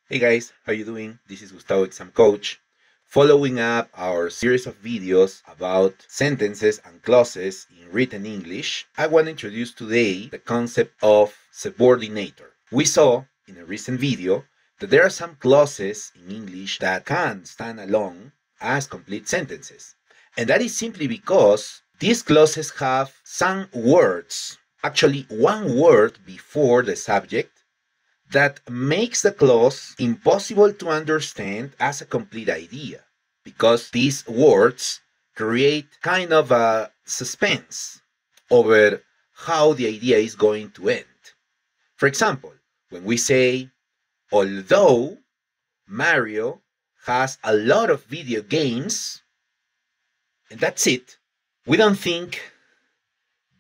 Hey guys, how you doing? This is Gustavo, exam coach. Following up our series of videos about sentences and clauses in written English, I want to introduce today the concept of subordinator. We saw in a recent video that there are some clauses in English that can stand alone as complete sentences. And that is simply because these clauses have some words, actually one word before the subject, that makes the clause impossible to understand as a complete idea, because these words create kind of a suspense over how the idea is going to end. For example, when we say, although Mario has a lot of video games, and that's it, we don't think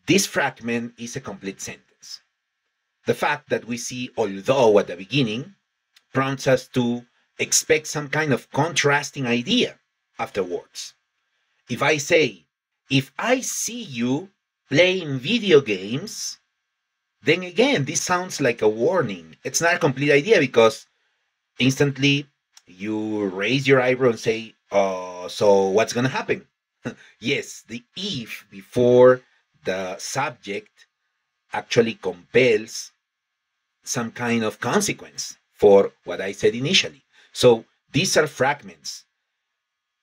this fragment is a complete sentence. The fact that we see although at the beginning prompts us to expect some kind of contrasting idea afterwards. If I say, if I see you playing video games, then again, this sounds like a warning. It's not a complete idea because instantly you raise your eyebrow and say, so what's going to happen? Yes, the if before the subject actually compels some kind of consequence for what I said initially. So these are fragments.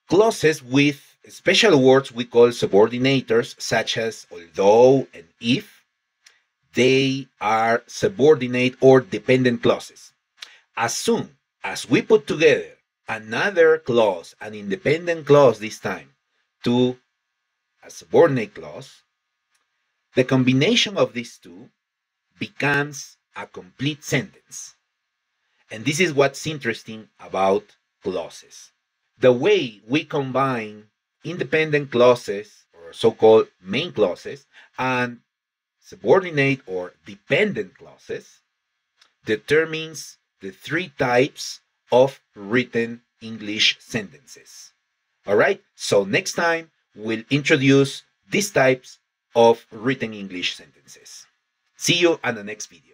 Clauses with special words we call subordinators, such as although and if, they are subordinate or dependent clauses. As soon as we put together another clause, an independent clause this time, to a subordinate clause, the combination of these two becomes a complete sentence. And this is what's interesting about clauses. The way we combine independent clauses, or so-called main clauses, and subordinate or dependent clauses determines the three types of written English sentences. All right, so next time we'll introduce these types of written English sentences. See you on the next video.